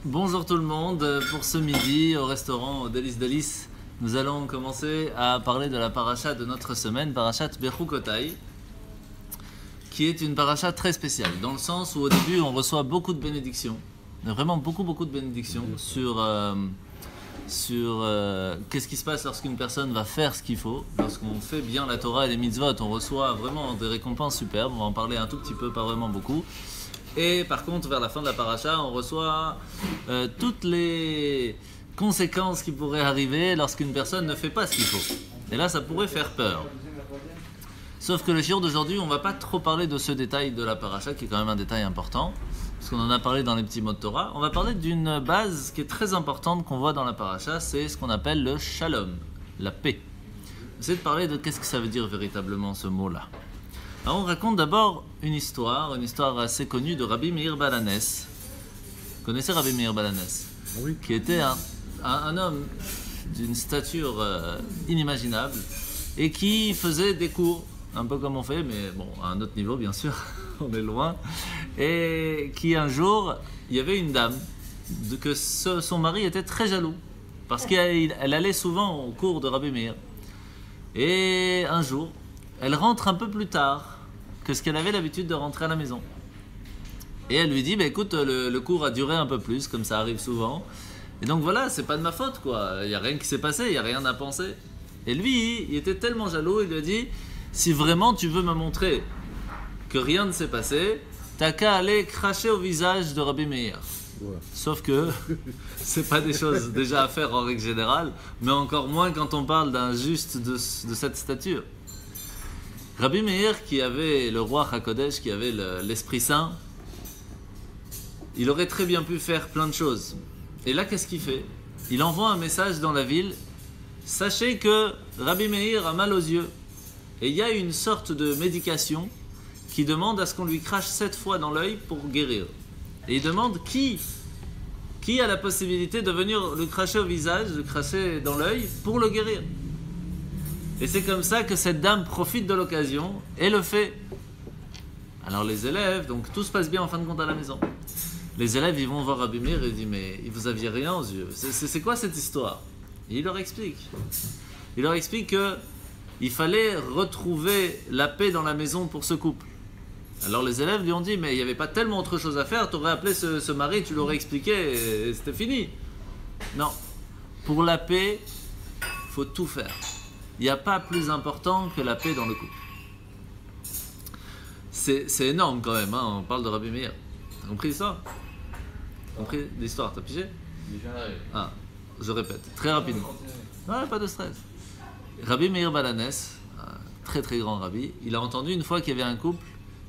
Bonjour tout le monde, pour ce midi au restaurant Délices Délices, nous allons commencer à parler de la paracha de notre semaine, parachat Bechukotai, qui est une paracha très spéciale, dans le sens où au début on reçoit beaucoup de bénédictions, vraiment beaucoup de bénédictions sur qu'est-ce qui se passe lorsqu'une personne va faire ce qu'il faut, lorsqu'on fait bien la Torah et les mitzvot, on reçoit vraiment des récompenses superbes, on va en parler un tout petit peu, pas vraiment beaucoup. Et par contre, vers la fin de la paracha, on reçoit toutes les conséquences qui pourraient arriver lorsqu'une personne ne fait pas ce qu'il faut. Et là, ça pourrait faire peur. Sauf que le shiur d'aujourd'hui, on ne va pas trop parler de ce détail de la paracha, qui est quand même un détail important, parce qu'on en a parlé dans les petits mots de Torah. On va parler d'une base qui est très importante qu'on voit dans la paracha, c'est ce qu'on appelle le shalom, la paix. J'essaie de parler de qu'est-ce que ça veut dire véritablement ce mot-là. Alors on raconte d'abord une histoire assez connue de Rabbi Meir Balanès. Vous connaissez Rabbi Meir Balanès? Oui. Qui était un homme d'une stature inimaginable et qui faisait des cours, un peu comme on fait, mais bon, à un autre niveau bien sûr, on est loin. Et qui un jour, il y avait une dame, son mari était très jaloux, parce qu'elle allait souvent au cours de Rabbi Meir. Et un jour, elle rentre un peu plus tard que ce qu'elle avait l'habitude de rentrer à la maison. Et elle lui dit, bah, écoute, le cours a duré un peu plus, comme ça arrive souvent. Et donc voilà, c'est pas de ma faute, quoi. Il n'y a rien qui s'est passé, il n'y a rien à penser. Et lui, il était tellement jaloux, il lui a dit, si vraiment tu veux me montrer que rien ne s'est passé, t'as qu'à aller cracher au visage de Rabbi Meir. Ouais. Sauf que c'est pas des choses déjà à faire en règle générale, mais encore moins quand on parle d'un juste de cette stature. Rabbi Meir, qui avait le roi HaKodesh, qui avait l'Esprit Saint, il aurait très bien pu faire plein de choses. Et là, qu'est-ce qu'il fait? Il envoie un message dans la ville. Sachez que Rabbi Meir a mal aux yeux. Et il y a une sorte de médication qui demande à ce qu'on lui crache 7 fois dans l'œil pour guérir. Et il demande qui a la possibilité de venir le cracher au visage, le cracher dans l'œil pour le guérir. Et c'est comme ça que cette dame profite de l'occasion et le fait. Alors les élèves, donc tout se passe bien en fin de compte à la maison. Les élèves, ils vont voir Rabbi Meir et ils disent, mais vous aviez rien aux yeux. C'est quoi cette histoire? Et il leur explique. Il leur explique qu'il fallait retrouver la paix dans la maison pour ce couple. Alors les élèves lui ont dit, mais il n'y avait pas tellement autre chose à faire, tu aurais appelé ce mari, tu l'aurais expliqué et c'était fini. Non. Pour la paix, il faut tout faire. Il n'y a pas plus important que la paix dans le couple. C'est énorme quand même, hein, on parle de Rabbi Meir. T'as compris ça? T'as compris l'histoire, t'as pigé? Ah, je répète, très rapidement. Non, pas de stress. Rabbi Meir Balanès, très très grand rabbi, il a entendu une fois qu'il y avait un couple,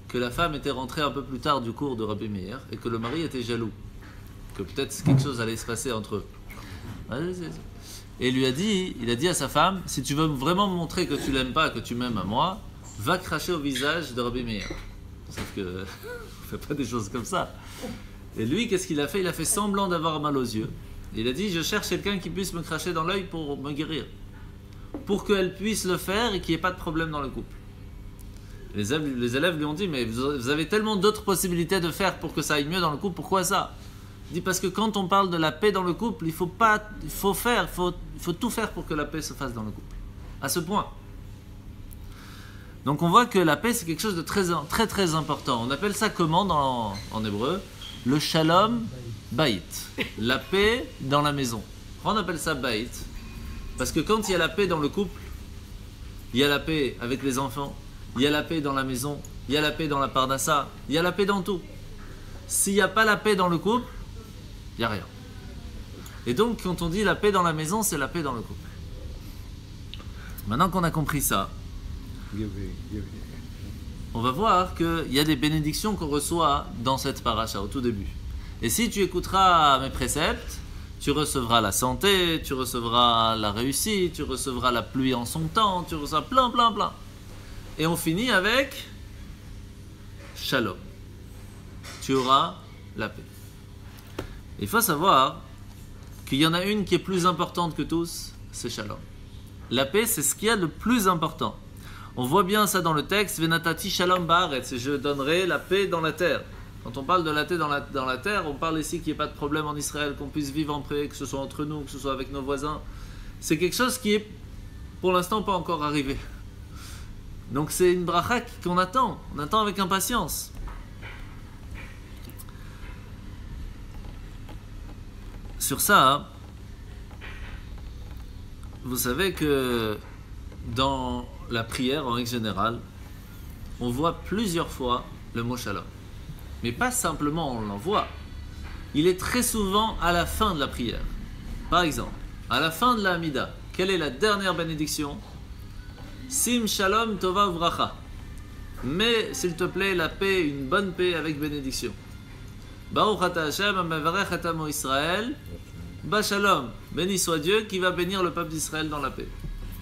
que la femme était rentrée un peu plus tard du cours de Rabbi Meir et que le mari était jaloux. Que peut-être quelque chose allait se passer entre eux. Et il a dit à sa femme, si tu veux vraiment me montrer que tu l'aimes pas, que tu m'aimes à moi, va cracher au visage de Rabbi Meir. Sauf que on fait pas des choses comme ça. Et lui, qu'est-ce qu'il a fait? Il a fait semblant d'avoir mal aux yeux. Il a dit, je cherche quelqu'un qui puisse me cracher dans l'œil pour me guérir. Pour qu'elle puisse le faire et qu'il n'y ait pas de problème dans le couple. Les élèves lui ont dit, mais vous avez tellement d'autres possibilités de faire pour que ça aille mieux dans le couple, pourquoi ça? Il dit, parce que quand on parle de la paix dans le couple, il faut tout faire pour que la paix se fasse dans le couple. À ce point. Donc on voit que la paix c'est quelque chose de très très important. On appelle ça comment en hébreu? Le shalom bayit. La paix dans la maison. On appelle ça bayit parce que quand il y a la paix dans le couple, il y a la paix avec les enfants, il y a la paix dans la maison, il y a la paix dans la parnassa, il y a la paix dans tout. S'il n'y a pas la paix dans le couple, il n'y a rien. Et donc quand on dit la paix dans la maison, c'est la paix dans le couple. Maintenant qu'on a compris ça, on va voir qu'il y a des bénédictions qu'on reçoit dans cette paracha au tout début. Et si tu écouteras mes préceptes, tu recevras la santé, tu recevras la réussite, tu recevras la pluie en son temps, tu recevras plein. Et on finit avec Shalom. Tu auras la paix. Il faut savoir qu'il y en a une qui est plus importante que tous, c'est Shalom. La paix, c'est ce qu'il y a de plus important. On voit bien ça dans le texte, Venatati Shalom Baaretz, et je donnerai la paix dans la terre. Quand on parle de la paix dans la terre, on parle ici qu'il n'y ait pas de problème en Israël, qu'on puisse vivre en paix, que ce soit entre nous, que ce soit avec nos voisins. C'est quelque chose qui est, pour l'instant, pas encore arrivé. Donc c'est une bracha qu'on attend. On attend avec impatience. Sur ça, vous savez que dans la prière, en règle générale, on voit plusieurs fois le mot shalom. Mais pas simplement on l'envoie. Il est très souvent à la fin de la prière. Par exemple, à la fin de la Hamida, quelle est la dernière bénédiction? Sim shalom tova uvracha. Mais, s'il te plaît, la paix, une bonne paix avec bénédiction. Baruch ata Hashem, amavarech atamo Israël. Ba shalom. Béni soit Dieu qui va bénir le peuple d'Israël dans la paix.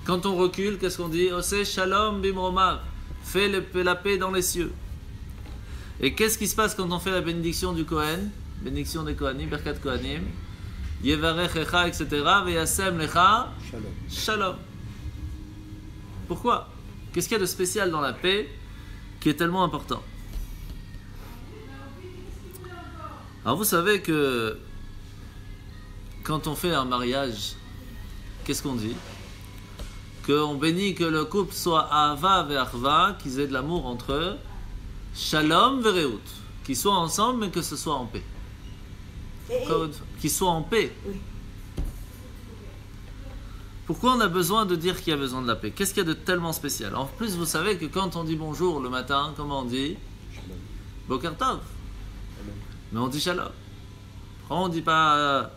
Quand on recule, qu'est-ce qu'on dit? Oseh shalom bimromav. Fais la paix dans les cieux. Et qu'est-ce qui se passe quand on fait la bénédiction du Kohen? Bénédiction des Kohanim, Berkat Kohanim. Yevarech echa, etc. Veyasem lecha. Shalom. Pourquoi? Qu'est-ce qu'il y a de spécial dans la paix qui est tellement important? Alors vous savez que quand on fait un mariage, qu'est-ce qu'on dit? Qu'on bénit que le couple soit Ahava ve'achva, qu'ils aient de l'amour entre eux, Shalom ve'reut, qu'ils soient ensemble mais que ce soit en paix. Qu'ils soient en paix. Oui. Pourquoi on a besoin de dire qu'il y a besoin de la paix? Qu'est-ce qu'il y a de tellement spécial? En plus, vous savez que quand on dit bonjour le matin, comment on dit? Boker Tov. Mais on dit Shalom. Pourquoi on ne dit pas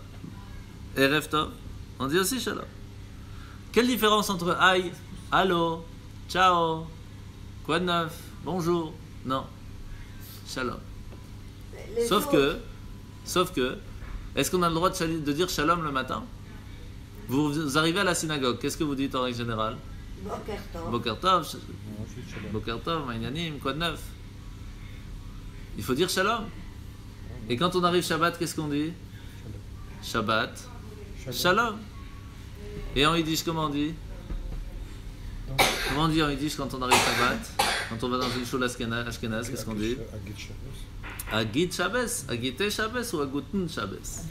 Erev Tov? On dit aussi Shalom. Quelle différence entre Aïe, Allô, Ciao, quoi de neuf, bonjour? Non. Shalom. Sauf que, est-ce qu'on a le droit de dire Shalom le matin? Vous arrivez à la synagogue, qu'est-ce que vous dites en règle générale? Boker Tov. Boker Tov, Boker Tov, Maïnanim, quoi de neuf? Il faut dire Shalom. Et quand on arrive Shabbat, qu'est-ce qu'on dit? Shabbat, Shalom. Et en Yiddish, comment on dit? Comment on dit en Yiddish quand on arrive Shabbat? Quand on va dans une shul ashkenaz, qu'est-ce qu'on dit? Agit Shabbos, Agite Shabbos ou Aguten Shabbos?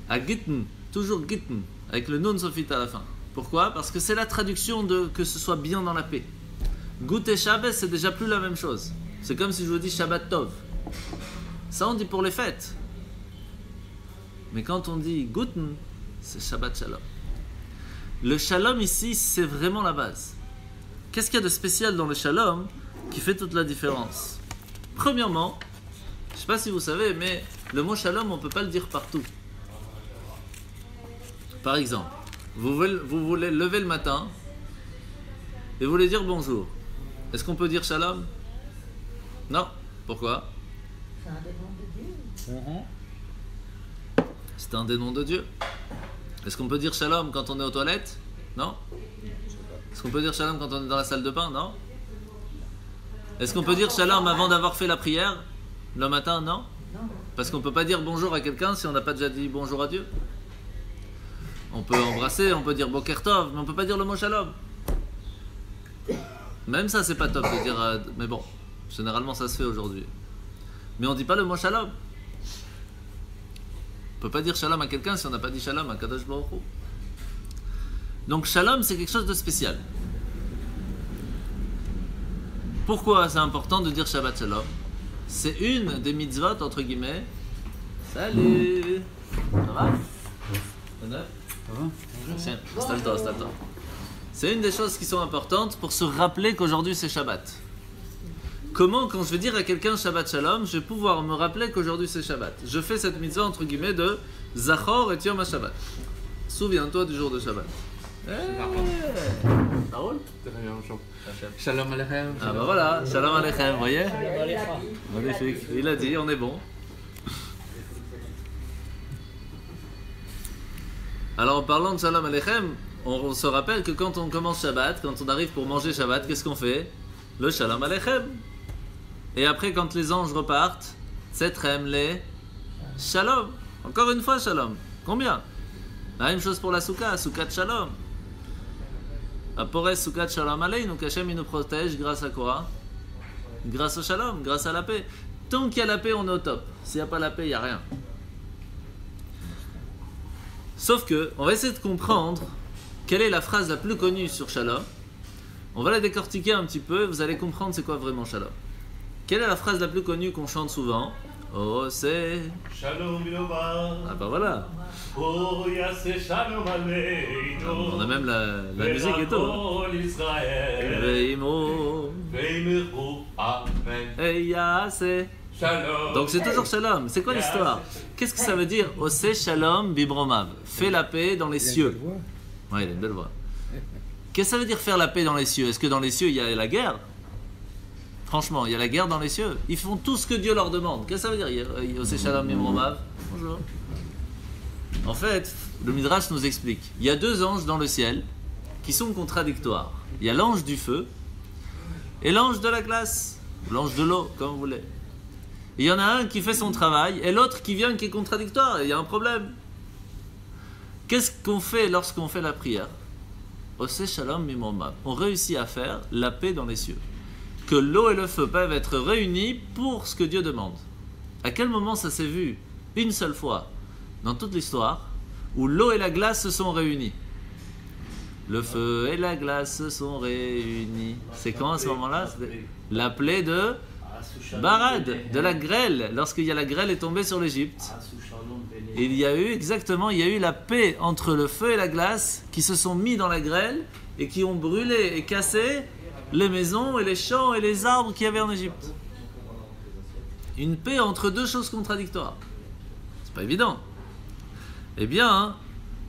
Agiten, toujours Gitten, avec le nun sofit à la fin. Pourquoi? Parce que c'est la traduction de que ce soit bien dans la paix. Gut et Shabbos, c'est déjà plus la même chose. C'est comme si je vous dis Shabbat Tov. Ça, on dit pour les fêtes. Mais quand on dit Guten, c'est Shabbat Shalom. Le Shalom ici, c'est vraiment la base. Qu'est-ce qu'il y a de spécial dans le Shalom qui fait toute la différence? Premièrement, je ne sais pas si vous savez, mais le mot Shalom, on ne peut pas le dire partout. Par exemple, vous voulez lever le matin et vous voulez dire bonjour. Est-ce qu'on peut dire Shalom? Non. Pourquoi? C'est un des noms de Dieu. C'est un des noms de Dieu. Est-ce qu'on peut dire Shalom quand on est aux toilettes? Non. Est-ce qu'on peut dire Shalom quand on est dans la salle de bain? Non. Est-ce qu'on peut dire Shalom avant d'avoir fait la prière? Le matin? Non. Parce qu'on ne peut pas dire bonjour à quelqu'un si on n'a pas déjà dit bonjour à Dieu. On peut embrasser, on peut dire Boker Tov, mais on ne peut pas dire le mot Shalom. Même ça, c'est pas top de dire... mais bon, généralement ça se fait aujourd'hui. Mais on ne dit pas le mot Shalom. On ne peut pas dire Shalom à quelqu'un si on n'a pas dit Shalom à Kadosh Baruch Hu. Donc Shalom, c'est quelque chose de spécial. Pourquoi c'est important de dire Shabbat Shalom? C'est une des mitzvot, entre guillemets. Salut. Ça va? Tiens, installe-toi. C'est une des choses qui sont importantes pour se rappeler qu'aujourd'hui c'est Shabbat. Comment, quand je vais dire à quelqu'un Shabbat Shalom, je vais pouvoir me rappeler qu'aujourd'hui c'est Shabbat? Je fais cette mitzvah entre guillemets de Zachor et Yom HaShabbat. Souviens-toi du jour de Shabbat. Ça roule? Shalom Aleichem. Ah bah voilà, Shalom Aleichem, vous voyez? Magnifique, il a dit, on est bon. Alors en parlant de Shalom Aleichem, on se rappelle que quand on commence Shabbat, quand on arrive pour manger Shabbat, qu'est-ce qu'on fait? Le Shalom Aleichem. Et après, quand les anges repartent, Tzetrem les Shalom. Encore une fois Shalom. Combien? La même chose pour la Souka, Soukat Shalom. Apores Soukat Shalom Aleinu, qu'Hachem il nous protège grâce à quoi? Grâce au Shalom, grâce à la paix. Tant qu'il y a la paix, on est au top. S'il n'y a pas la paix, il n'y a rien. Sauf que, on va essayer de comprendre quelle est la phrase la plus connue sur Shalom. On va la décortiquer un petit peu, vous allez comprendre c'est quoi vraiment Shalom. Quelle est la phrase la plus connue qu'on chante souvent? Oh, c'est... Shalom Yomar. Ah bah voilà. Oh, Yassé Shalom Aleinu. On a même la musique et tout. Ve'lakol Israël. Veimo. Ve'imechou. Amen. Hey, Yassé. Shalom. Donc c'est toujours Shalom. C'est quoi l'histoire? Qu'est-ce que ça veut dire? Osé Shalom Bibromav. Fais la paix dans les cieux. Ouais, il a une belle voix. Qu'est-ce que ça veut dire faire la paix dans les cieux? Est-ce que dans les cieux il y a la guerre? Franchement, il y a la guerre dans les cieux. Ils font tout ce que Dieu leur demande. Qu'est-ce que ça veut dire? Osé Shalom Bibromav. Bonjour. En fait, le Midrash nous explique. Il y a deux anges dans le ciel qui sont contradictoires. Il y a l'ange du feu et l'ange de la glace, ou l'ange de l'eau, comme vous voulez. Il y en a un qui fait son travail et l'autre qui vient qui est contradictoire. Il y a un problème. Qu'est-ce qu'on fait lorsqu'on fait la prière? Osé Shalom Mimomab. On réussit à faire la paix dans les cieux. Que l'eau et le feu peuvent être réunis pour ce que Dieu demande. À quel moment ça s'est vu? Une seule fois dans toute l'histoire où l'eau et la glace se sont réunis. Le feu et la glace se sont réunis. C'est quand à ce moment-là? La plaie de Barad, de la grêle, lorsqu'il y a la grêle est tombée sur l'Égypte. Il y a eu la paix entre le feu et la glace qui se sont mis dans la grêle et qui ont brûlé et cassé les maisons et les champs et les arbres qu'il y avait en Égypte. Une paix entre deux choses contradictoires. C'est pas évident. Eh bien,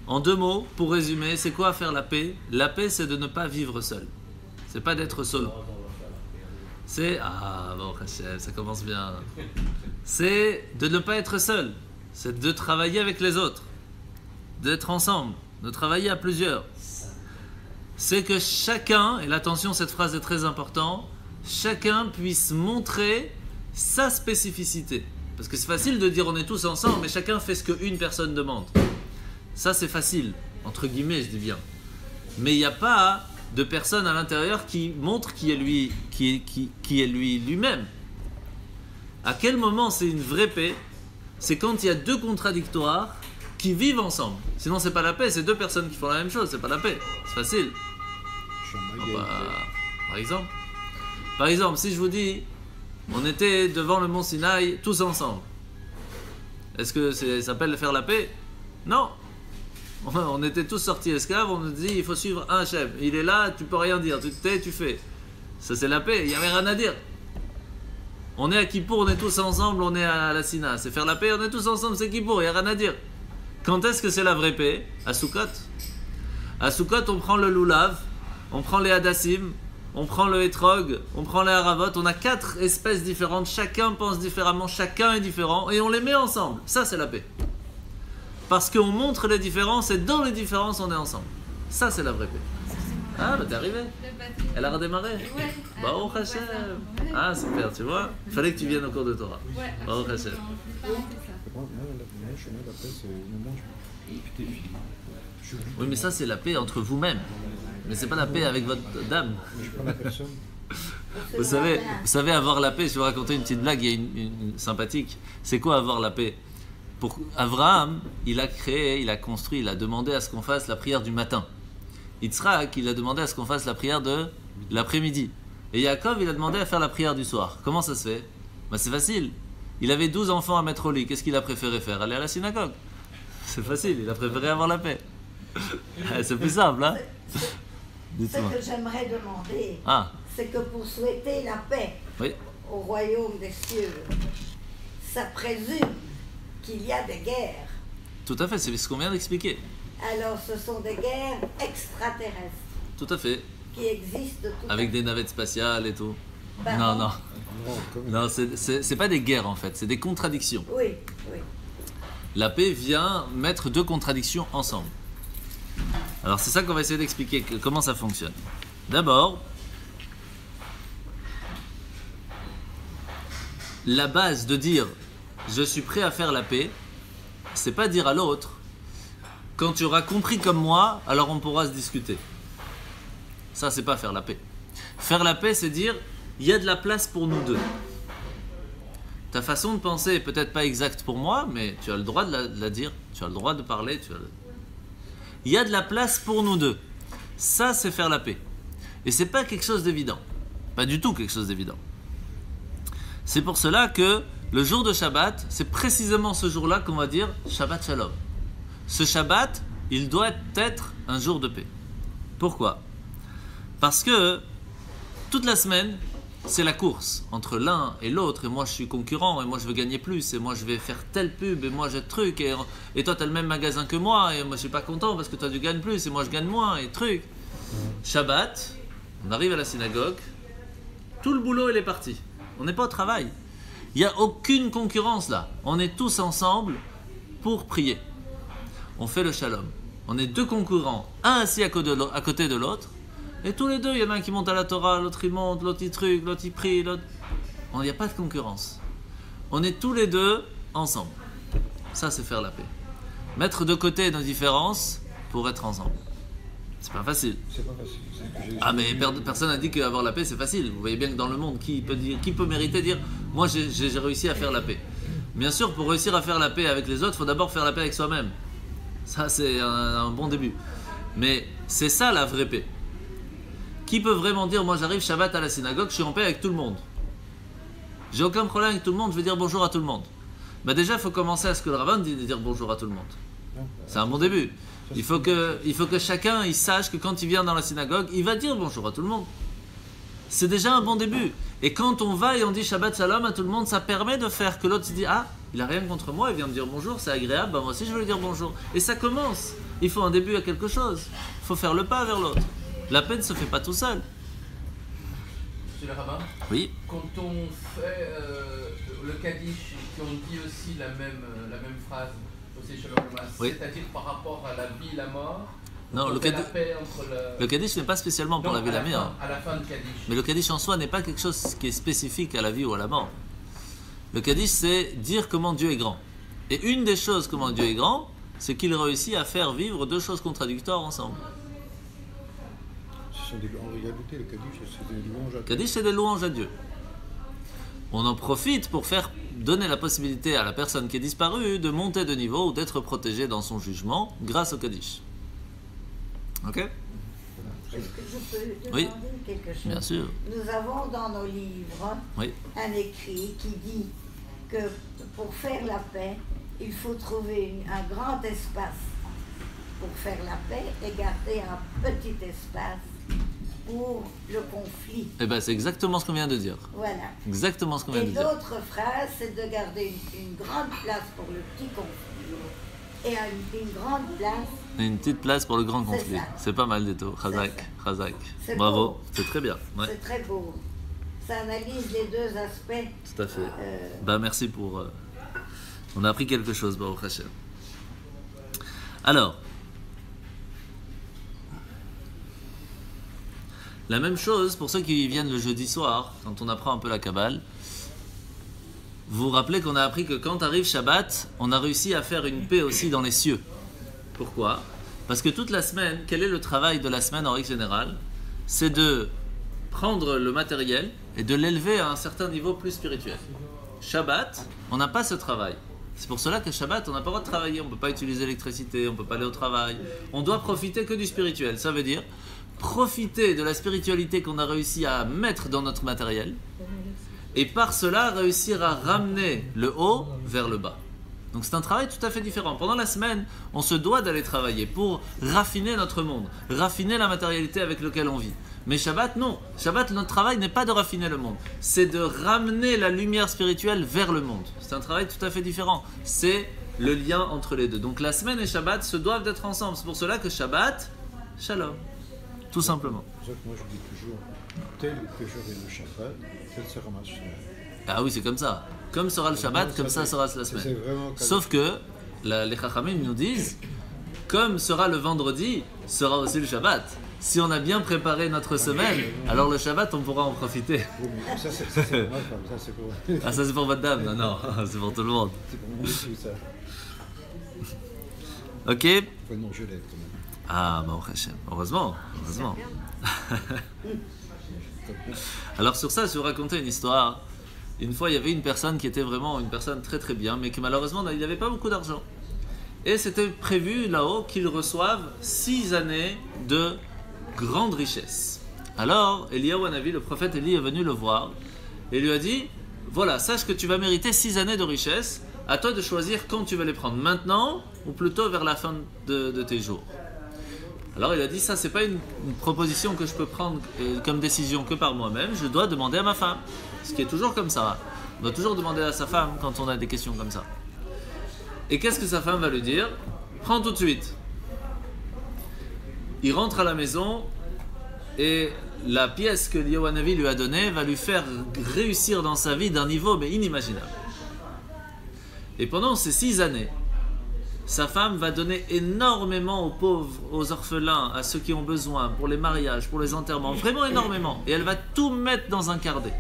en deux mots, pour résumer, c'est quoi faire la paix? La paix, c'est de ne pas vivre seul. C'est pas d'être solo. C'est... Ah bon, Rachel, ça commence bien. C'est de ne pas être seul. C'est de travailler avec les autres. D'être ensemble. De travailler à plusieurs. C'est que chacun, et l'attention, cette phrase est très importante, chacun puisse montrer sa spécificité. Parce que c'est facile de dire on est tous ensemble, mais chacun fait ce qu'une personne demande. Ça, c'est facile. Entre guillemets, je dis bien. Mais il n'y a pas de personne à l'intérieur qui montre qui est lui-même. À quel moment c'est une vraie paix? C'est quand il y a deux contradictoires qui vivent ensemble. Sinon c'est pas la paix, c'est deux personnes qui font la même chose, c'est pas la paix. C'est facile. Par exemple, si je vous dis on était devant le mont Sinaï tous ensemble, est-ce que ça s'appelle faire la paix? Non. On était tous sortis esclaves, on nous dit il faut suivre un chef. Il est là, tu peux rien dire, tu te tais, tu fais. Ça c'est la paix, il n'y avait rien à dire. On est à Kippour, on est tous ensemble, on est à la Sina. C'est faire la paix, on est tous ensemble, c'est Kippour, il n'y a rien à dire. Quand est-ce que c'est la vraie paix? À Sukkot. À Sukkot, on prend le loulav, on prend les hadassim, on prend le hétrog, on prend les haravot. On a 4 espèces différentes, chacun pense différemment, chacun est différent, et on les met ensemble. Ça c'est la paix. Parce qu'on montre les différences et dans les différences on est ensemble. Ça c'est la vraie paix. Ah bah t'es arrivé. Elle a redémarré. Ouais. Bah oh Hashem. Ah super, tu vois. Il fallait que tu viennes au cours de Torah. Ouais. Bah oh Hashem. Oui mais ça c'est la paix entre vous-même. Mais c'est pas la paix avec votre dame. Vous savez avoir la paix, je vais vous raconter une petite blague, il y a une sympathique. C'est quoi avoir la paix? Pour Abraham, il a créé, il a construit, il a demandé à ce qu'on fasse la prière du matin. Yitzhak, il a demandé à ce qu'on fasse la prière de l'après-midi. Et Yaakov, il a demandé à faire la prière du soir. Comment ça se fait? Bah, c'est facile. Il avait 12 enfants à mettre au lit. Qu'est-ce qu'il a préféré faire? Aller à la synagogue. C'est facile, il a préféré avoir la paix. C'est plus simple, hein? Ce que j'aimerais demander, c'est que pour souhaiter la paix au royaume des cieux, ça présume qu'il y a des guerres. Tout à fait, c'est ce qu'on vient d'expliquer. Alors ce sont des guerres extraterrestres. Tout à fait. Qui existent tout avec des navettes spatiales et tout. Pardon? Non, c'est pas des guerres en fait, c'est des contradictions. Oui. La paix vient mettre deux contradictions ensemble. Alors c'est ça qu'on va essayer d'expliquer, comment ça fonctionne. D'abord, la base de dire je suis prêt à faire la paix, c'est pas dire à l'autre quand tu auras compris comme moi, alors on pourra se discuter. Ça c'est pas faire la paix. Faire la paix, c'est dire il y a de la place pour nous deux. ta façon de penser est peut-être pas exacte pour moi, mais tu as le droit de la dire, tu as le droit de parler. Il y a de la place pour nous deux. Ça, c'est faire la paix. Et c'est pas quelque chose d'évident. Pas du tout quelque chose d'évident. C'est pour cela que le jour de Shabbat, c'est précisément ce jour-là qu'on va dire Shabbat Shalom. Ce Shabbat, il doit être un jour de paix. Pourquoi ? Parce que toute la semaine, c'est la course entre l'un et l'autre, et moi je suis concurrent, et moi je veux gagner plus, et moi je vais faire telle pub, et moi j'ai truc, et toi tu as le même magasin que moi, et moi je suis pas content parce que toi tu gagnes plus, et moi je gagne moins, et truc. Shabbat, on arrive à la synagogue, tout le boulot il est parti, on n'est pas au travail, il n'y a aucune concurrence là, on est tous ensemble pour prier, on fait le shalom, on est deux concurrents, un assis à côté de l'autre, et tous les deux, il y en a un qui monte à la Torah, l'autre il monte, l'autre il truc, l'autre il prie, l'autre... Il n'y a pas de concurrence. On est tous les deux ensemble. Ça, c'est faire la paix. Mettre de côté nos différences pour être ensemble. C'est pas facile. C'est pas facile. Ah, mais personne n'a dit qu'avoir la paix, c'est facile. Vous voyez bien que dans le monde, qui peut mériter dire « Moi, j'ai réussi à faire la paix ». Bien sûr, pour réussir à faire la paix avec les autres, il faut d'abord faire la paix avec soi-même. Ça, c'est un bon début. Mais c'est ça la vraie paix. Qui peut vraiment dire, moi j'arrive Shabbat à la synagogue, je suis en paix avec tout le monde. J'ai aucun problème avec tout le monde, je vais dire bonjour à tout le monde. Bah déjà, il faut commencer à ce que le rabbin dit de dire bonjour à tout le monde. C'est un bon début. Il faut que chacun il sache que quand il vient dans la synagogue, il va dire bonjour à tout le monde. C'est déjà un bon début. Et quand on va et on dit Shabbat Shalom à tout le monde, ça permet de faire que l'autre se dit, ah, il n'a rien contre moi, il vient me dire bonjour, c'est agréable, bah moi aussi je vais lui dire bonjour. Et ça commence. Il faut un début à quelque chose. Il faut faire le pas vers l'autre. La paix ne se fait pas tout seul. Monsieur le rabbin, oui. Quand on fait le Kaddish, qui on dit aussi la même phrase, aussi Shalom Umas, oui. C'est-à-dire par rapport à la vie et la mort. Non, le Kaddish n'est pas spécialement pour la vie et la mort. À la fin du Kaddish. Mais le Kaddish en soi n'est pas quelque chose qui est spécifique à la vie ou à la mort. Le Kaddish, c'est dire comment Dieu est grand. Et une des choses comment Dieu est grand, c'est qu'il réussit à faire vivre deux choses contradictoires ensemble. En réalité, le Kaddish, c'est des louanges à Dieu. Kaddish, c'est des louanges à Dieu. On en profite pour donner la possibilité à la personne qui est disparue de monter de niveau ou d'être protégée dans son jugement grâce au Kaddish. Ok ? Est-ce que je peux demander quelque chose ? Bien sûr. Nous avons dans nos livres un écrit qui dit que pour faire la paix, il faut trouver un grand espace pour faire la paix et garder un petit espace pour le conflit. Eh bien, c'est exactement ce qu'on vient de dire. Voilà. Exactement ce qu'on vient de dire. Et l'autre phrase, c'est de garder une grande place pour le petit conflit et une grande place. Et une petite place pour le grand conflit. C'est pas mal du tout. Chazak, Chazak. Bravo, c'est très bien. Ouais. C'est très beau. Ça analyse les deux aspects. Tout à fait. Merci pour... On a appris quelque chose, Baruch Hashem. Alors, la même chose pour ceux qui viennent le jeudi soir, quand on apprend un peu la Kabbale. Vous vous rappelez qu'on a appris que quand arrive Shabbat, on a réussi à faire une paix aussi dans les cieux. Pourquoi ? Parce que toute la semaine, quel est le travail de la semaine en règle générale ? C'est de prendre le matériel et de l'élever à un certain niveau plus spirituel. Shabbat, on n'a pas ce travail. C'est pour cela que Shabbat, on n'a pas le droit de travailler, on ne peut pas utiliser l'électricité, on ne peut pas aller au travail. On doit profiter que du spirituel. Ça veut dire profiter de la spiritualité qu'on a réussi à mettre dans notre matériel et par cela réussir à ramener le haut vers le bas. Donc c'est un travail tout à fait différent. Pendant la semaine, on se doit d'aller travailler pour raffiner notre monde, raffiner la matérialité avec laquelle on vit. Mais Shabbat, non. Shabbat, notre travail n'est pas de raffiner le monde. C'est de ramener la lumière spirituelle vers le monde. C'est un travail tout à fait différent. C'est le lien entre les deux. Donc la semaine et Shabbat se doivent d'être ensemble. C'est pour cela que Shabbat, Shalom. Tout simplement. C'est pour ça que moi je dis toujours, tel que j'aurai le Shabbat, tel sera ma semaine. Ah oui, c'est comme ça. Comme sera le Shabbat, comme ça sera la semaine. Sauf que les Chachamim nous disent, comme sera le vendredi, sera aussi le Shabbat. Si on a bien préparé notre semaine, alors le Shabbat, on pourra en profiter. Oui, mais ça c'est pour ma femme, ça c'est pour... Ah, ça c'est pour votre dame, non, c'est pour tout le monde. C'est pour mon époux, ça. Ok. Il faut manger l'aide quand même. Ah, bah, heureusement. Alors sur ça, je vais vous raconter une histoire. Une fois, il y avait une personne qui était vraiment une personne très très bien, mais que malheureusement, il n'avait pas beaucoup d'argent. Et c'était prévu là-haut qu'il reçoive 6 années de grande richesse. Alors, Eliyahu Hanavi, le prophète Élie, est venu le voir et lui a dit, voilà, sache que tu vas mériter 6 années de richesse, à toi de choisir quand tu vas les prendre, maintenant ou plutôt vers la fin de tes jours. Alors il a dit, ça c'est pas une proposition que je peux prendre comme décision que par moi-même, je dois demander à ma femme. Ce qui est toujours comme ça. On doit toujours demander à sa femme quand on a des questions comme ça. Et qu'est-ce que sa femme va lui dire? Prends tout de suite. Il rentre à la maison et la pièce que Eliyahu Hanavi lui a donnée va lui faire réussir dans sa vie d'un niveau mais inimaginable. Et pendant ces 6 années, sa femme va donner énormément aux pauvres, aux orphelins, à ceux qui ont besoin, pour les mariages, pour les enterrements, vraiment énormément. Et elle va tout mettre dans un carnet.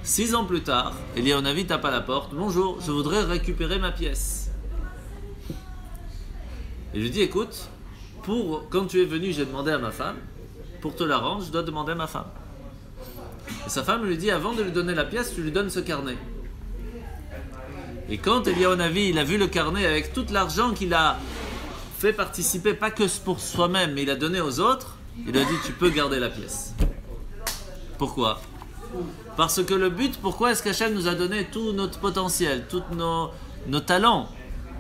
6 ans plus tard, Eliyahu Hanavi tape à la porte. Bonjour, je voudrais récupérer ma pièce. Il lui dit, écoute, quand tu es venu, j'ai demandé à ma femme. Pour te la rendre, je dois demander à ma femme. Et sa femme lui dit, avant de lui donner la pièce, tu lui donnes ce carnet. Et quand Eliyahu Hanavi, il a vu le carnet avec tout l'argent qu'il a fait participer, pas que pour soi-même, mais il a donné aux autres, il lui a dit, tu peux garder la pièce. Pourquoi? Parce que le but, pourquoi est-ce qu'Hachem nous a donné tout notre potentiel, tous nos talents,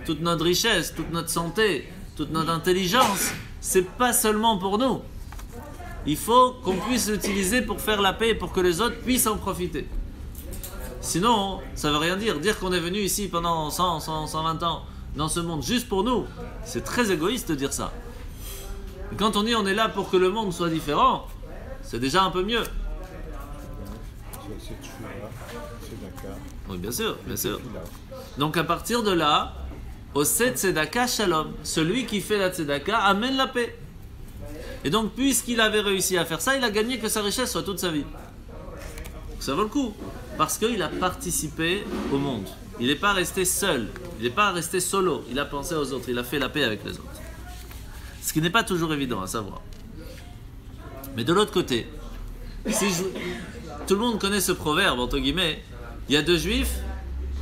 toute notre richesse, toute notre santé, toute notre intelligence, c'est pas seulement pour nous. Il faut qu'on puisse l'utiliser pour faire la paix et pour que les autres puissent en profiter. Sinon, ça veut rien dire. Dire qu'on est venu ici pendant 120 ans dans ce monde juste pour nous, c'est très égoïste de dire ça. Et quand on dit on est là pour que le monde soit différent, c'est déjà un peu mieux. C'est Tchouva, c'est Dakar. Oui, bien sûr, bien sûr. Donc à partir de là, Oseh Tzedaka Shalom, celui qui fait la Tzedaka amène la paix. Et donc puisqu'il avait réussi à faire ça, il a gagné que sa richesse soit toute sa vie. Donc, ça vaut le coup, parce qu'il a participé au monde. Il n'est pas resté seul, il n'est pas resté solo, il a pensé aux autres, il a fait la paix avec les autres. Ce qui n'est pas toujours évident à savoir. Mais de l'autre côté, tout le monde connaît ce proverbe, entre guillemets, il y a 2 juifs,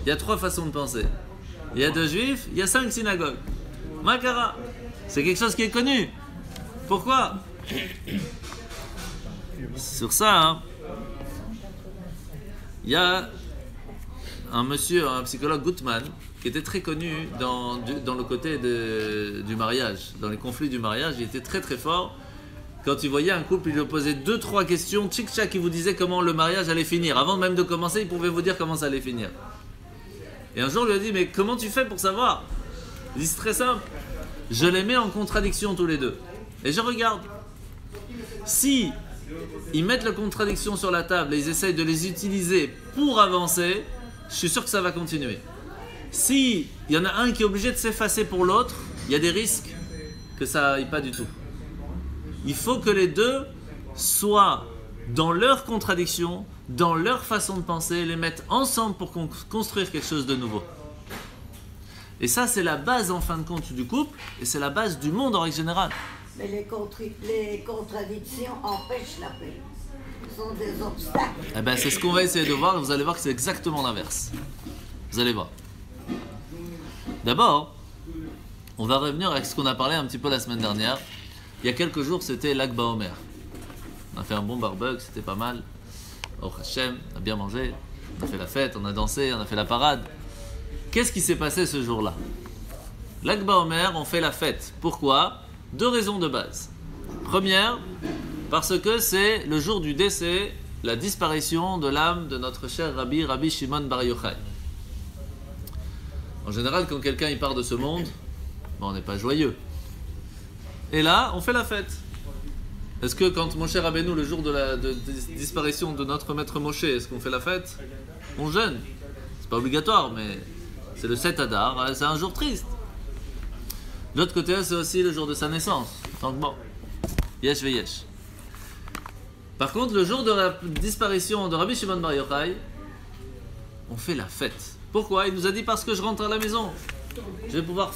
il y a 3 façons de penser. Il y a 2 juifs, il y a 5 synagogues. Makara, c'est quelque chose qui est connu. Pourquoi? Sur ça, il y a un monsieur, un psychologue Gutman, qui était très connu dans le côté du mariage. Dans les conflits du mariage, il était très très fort. Quand il voyait un couple, il lui posait 2-3 questions, tchic-tchac, il vous disait comment le mariage allait finir. Avant même de commencer, il pouvait vous dire comment ça allait finir. Et un jour, il lui a dit, mais comment tu fais pour savoir? Il dit, c'est très simple. Je les mets en contradiction tous les deux. Et je regarde. Si ils mettent la contradiction sur la table et ils essayent de les utiliser pour avancer, je suis sûr que ça va continuer. Si il y en a un qui est obligé de s'effacer pour l'autre, il y a des risques que ça n'aille pas du tout. Il faut que les deux soient dans leur contradiction, dans leur façon de penser, les mettre ensemble pour construire quelque chose de nouveau. Et ça, c'est la base en fin de compte du couple, et c'est la base du monde en règle générale. Mais les contradictions empêchent la paix. Ce sont des obstacles. Eh ben, c'est ce qu'on va essayer de voir, et vous allez voir que c'est exactement l'inverse. Vous allez voir. D'abord, on va revenir avec ce qu'on a parlé un petit peu la semaine dernière. Il y a quelques jours, c'était Lag Baomer. On a fait un bon barbecue, c'était pas mal. Oh Hachem, on a bien mangé, on a fait la fête, on a dansé, on a fait la parade. Qu'est-ce qui s'est passé ce jour-là? Lag Baomer, on fait la fête. Pourquoi? 2 raisons de base. Première, parce que c'est le jour du décès, la disparition de l'âme de notre cher Rabbi Shimon Bar Yochai. En général, quand quelqu'un il part de ce monde, on n'est pas joyeux. Et là, on fait la fête. Est-ce que quand Moshe Rabbeinu, le jour de la disparition de notre maître Moshe, est-ce qu'on fait la fête? On jeûne. C'est pas obligatoire, mais c'est le 7 Adar, c'est un jour triste. De l'autre côté, c'est aussi le jour de sa naissance. Donc bon, yesh ve yesh. Par contre, le jour de la disparition de Rabbi Shimon Bar Yochai, on fait la fête. Pourquoi? Il nous a dit parce que je rentre à la maison. Je vais pouvoir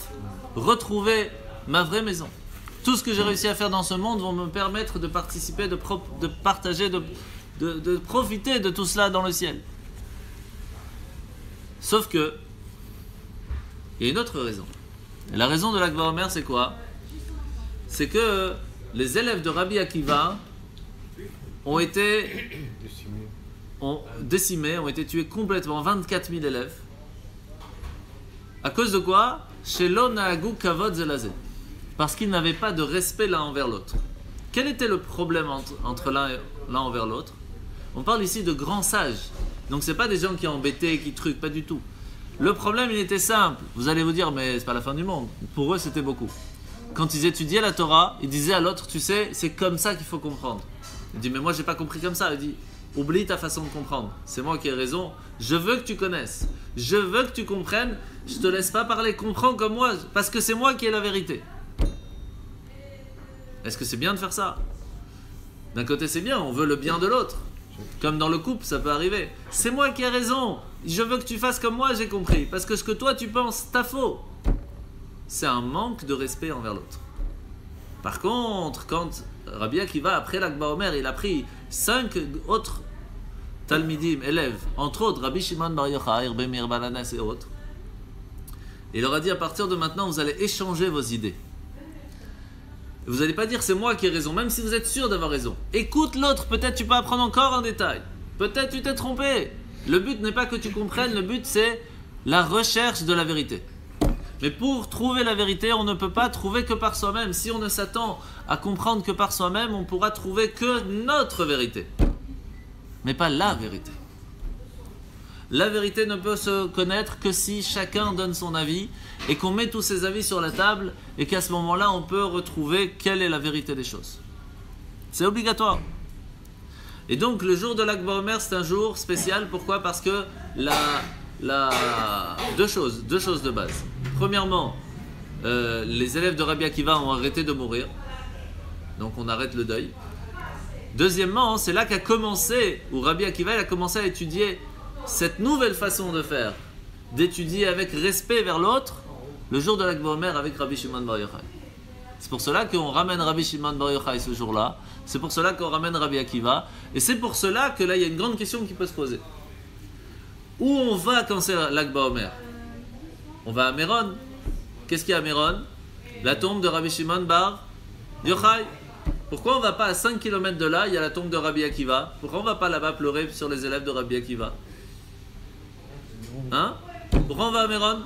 retrouver ma vraie maison. Tout ce que j'ai réussi à faire dans ce monde vont me permettre de participer, de partager, de profiter de tout cela dans le ciel. Sauf que, il y a une autre raison. Et la raison de l'Akba Omer, c'est quoi? C'est que les élèves de Rabbi Akiva ont été décimés, ont été tués complètement, 24 000 élèves. À cause de quoi? Shelo na'agu kavod ze laze. Parce qu'ils n'avaient pas de respect l'un envers l'autre. Quel était le problème entre l'un envers l'autre? On parle ici de grands sages. Donc c'est pas des gens qui embêtaient, qui truquent, pas du tout. Le problème, il était simple. Vous allez vous dire, mais c'est pas la fin du monde. Pour eux, c'était beaucoup. Quand ils étudiaient la Torah, ils disaient à l'autre, tu sais, c'est comme ça qu'il faut comprendre. Il dit, mais moi, j'ai pas compris comme ça. Il dit, oublie ta façon de comprendre. C'est moi qui ai raison. Je veux que tu connaisses. Je veux que tu comprennes. Je te laisse pas parler. Comprends comme moi, parce que c'est moi qui ai la vérité. Est-ce que c'est bien de faire ça? D'un côté, c'est bien. On veut le bien de l'autre. Comme dans le couple, ça peut arriver. C'est moi qui ai raison. Je veux que tu fasses comme moi, j'ai compris. Parce que ce que toi, tu penses, t'as faux. C'est un manque de respect envers l'autre. Par contre, quand Rabbi Akiva, après l'Akba Omer, il a pris 5 autres Talmidim, élèves, entre autres Rabbi Shimon Bar Yochai, Rabbi Meir Balanas et autres, il leur a dit, à partir de maintenant, vous allez échanger vos idées. Vous n'allez pas dire c'est moi qui ai raison, même si vous êtes sûr d'avoir raison. Écoute l'autre, peut-être tu peux apprendre encore un détail. Peut-être tu t'es trompé. Le but n'est pas que tu comprennes, le but c'est la recherche de la vérité. Mais pour trouver la vérité, on ne peut pas trouver que par soi-même. Si on ne s'attend à comprendre que par soi-même, on pourra trouver que notre vérité. Mais pas la vérité. La vérité ne peut se connaître que si chacun donne son avis et qu'on met tous ses avis sur la table et qu'à ce moment-là, on peut retrouver quelle est la vérité des choses. C'est obligatoire. Et donc, le jour de l'Akba Omer, c'est un jour spécial. Pourquoi? Parce que deux choses de base. Premièrement, les élèves de Rabbi Akiva ont arrêté de mourir. Donc, on arrête le deuil. Deuxièmement, c'est là qu'a commencé, où Rabbi Akiva il a commencé à étudier cette nouvelle façon de faire, d'étudier avec respect vers l'autre, le jour de l'Akba Omer avec Rabbi Shimon Bar Yochai. C'est pour cela qu'on ramène Rabbi Shimon Bar Yochai ce jour-là, c'est pour cela qu'on ramène Rabbi Akiva, et c'est pour cela que là il y a une grande question qui peut se poser. Où on va quand c'est l'Akba Omer? On va à Méron. Qu'est-ce qu'il y a à Méron? La tombe de Rabbi Shimon Bar Yochai. Pourquoi on ne va pas à 5 km de là, il y a la tombe de Rabbi Akiva? Pourquoi on ne va pas là-bas pleurer sur les élèves de Rabbi Akiva? Hein? Pourquoi on va à Méron?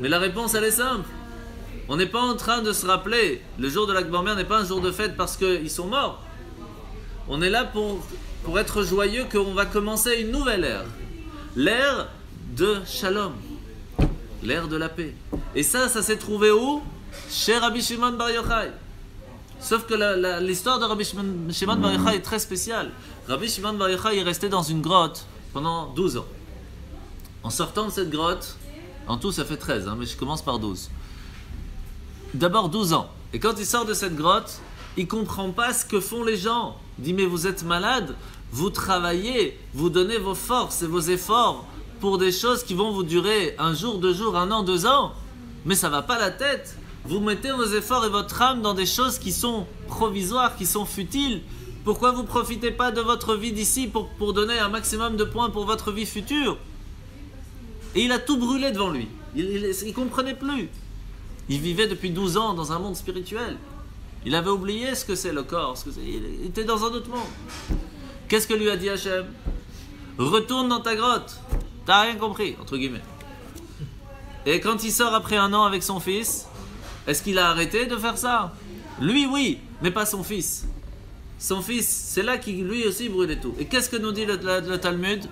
Mais la réponse elle est simple. On n'est pas en train de se rappeler, le jour de l'Akba Omer n'est pas un jour de fête parce qu'ils sont morts. On est là pour être joyeux qu'on va commencer une nouvelle ère. L'ère de Shalom. L'ère de la paix. Et ça s'est trouvé où? Chez Rabbi Shimon Bar Yochai. Sauf que l'histoire de Rabbi Shimon Bar Yochai est très spéciale. Rabbi Shimon Bar Yochai est resté dans une grotte pendant 12 ans. En sortant de cette grotte, en tout ça fait 13, mais je commence par 12. D'abord 12 ans. Et quand il sort de cette grotte, il ne comprend pas ce que font les gens. Il dit, mais vous êtes malade, vous travaillez, vous donnez vos forces et vos efforts pour des choses qui vont vous durer un jour, 2 jours, 1 an, 2 ans. Mais ça ne va pas la tête. Vous mettez vos efforts et votre âme dans des choses qui sont provisoires, qui sont futiles. Pourquoi vous ne profitez pas de votre vie d'ici pour donner un maximum de points pour votre vie future? Et il a tout brûlé devant lui. Il ne comprenait plus. Il vivait depuis 12 ans dans un monde spirituel. Il avait oublié ce que c'est le corps. Il était dans un autre monde. Qu'est-ce que lui a dit Hachem? Retourne dans ta grotte. T'as rien compris, entre guillemets. Et quand il sort après 1 an avec son fils, est-ce qu'il a arrêté de faire ça? Lui, oui, mais pas son fils. Son fils, c'est là qu'il lui aussi brûlait tout. Et qu'est-ce que nous dit le Talmud?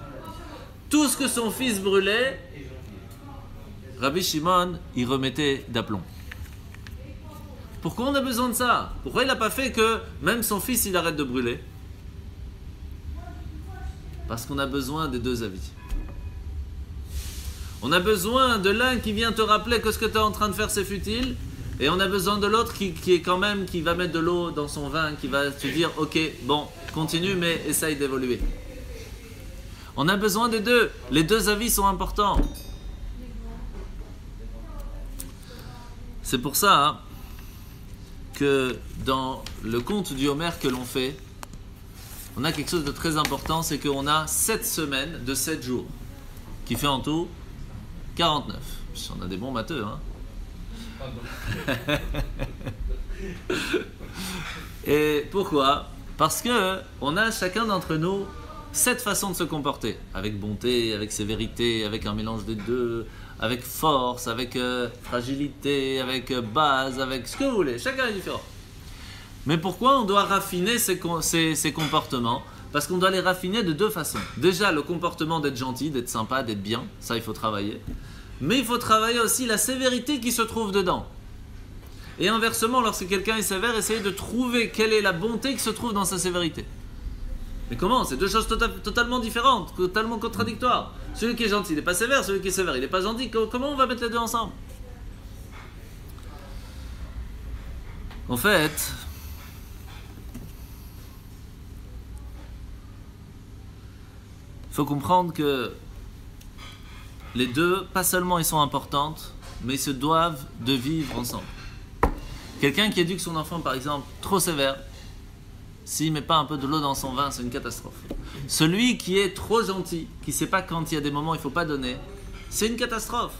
Tout ce que son fils brûlait, Rabbi Shimon, il remettait d'aplomb. Pourquoi on a besoin de ça? Pourquoi il n'a pas fait que même son fils, il arrête de brûler? Parce qu'on a besoin des deux avis. On a besoin de l'un qui vient te rappeler que ce que tu es en train de faire, c'est futile. Et on a besoin de l'autre qui est quand même, qui va mettre de l'eau dans son vin, qui va te dire, ok, bon, continue, mais essaye d'évoluer. On a besoin des deux. Les deux avis sont importants. C'est pour ça que dans le conte du Homer que l'on fait, on a quelque chose de très important, c'est qu'on a 7 semaines de 7 jours, qui fait en tout 49. On a des bons matheux, hein. Et pourquoi? Parce que on a chacun d'entre nous 7 façons de se comporter, avec bonté, avec sévérité, avec un mélange des deux, avec force, avec fragilité, avec base, avec ce que vous voulez. Chacun est différent. Mais pourquoi on doit raffiner ces comportements? Parce qu'on doit les raffiner de 2 façons. Déjà, le comportement d'être gentil, d'être sympa, d'être bien, ça il faut travailler. Mais il faut travailler aussi la sévérité qui se trouve dedans. Et inversement, lorsque quelqu'un est sévère, essayez de trouver quelle est la bonté qui se trouve dans sa sévérité. Mais comment? C'est 2 choses totalement différentes, totalement contradictoires. Celui qui est gentil, il n'est pas sévère. Celui qui est sévère, il n'est pas gentil. Comment on va mettre les 2 ensemble? En fait, il faut comprendre que les 2, pas seulement ils sont importantes, mais ils se doivent de vivre ensemble. Quelqu'un qui éduque son enfant, par exemple, trop sévère, s'il ne met pas un peu de l'eau dans son vin, c'est une catastrophe. Celui qui est trop gentil, qui ne sait pas quand il y a des moments où il ne faut pas donner, c'est une catastrophe.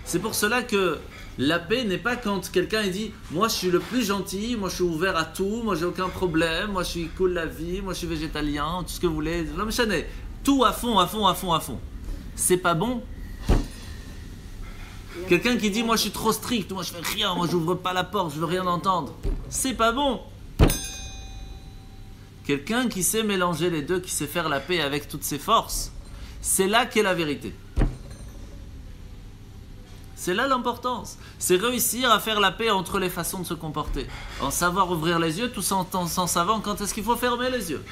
C'est pour cela que la paix n'est pas quand quelqu'un dit « Moi, je suis le plus gentil, moi, je suis ouvert à tout, moi, j'ai aucun problème, moi, je suis cool la vie, moi, je suis végétalien, tout ce que vous voulez. » L'homme chané, tout à fond, à fond, à fond, à fond. C'est pas bon. Quelqu'un qui dit « Moi, je suis trop strict, moi, je fais rien, moi, j'ouvre pas la porte, je veux rien entendre. » C'est pas bon. Quelqu'un qui sait mélanger les 2, qui sait faire la paix avec toutes ses forces, c'est là qu'est la vérité. C'est là l'importance. C'est réussir à faire la paix entre les façons de se comporter. En savoir ouvrir les yeux, tout en savant quand est-ce qu'il faut fermer les yeux.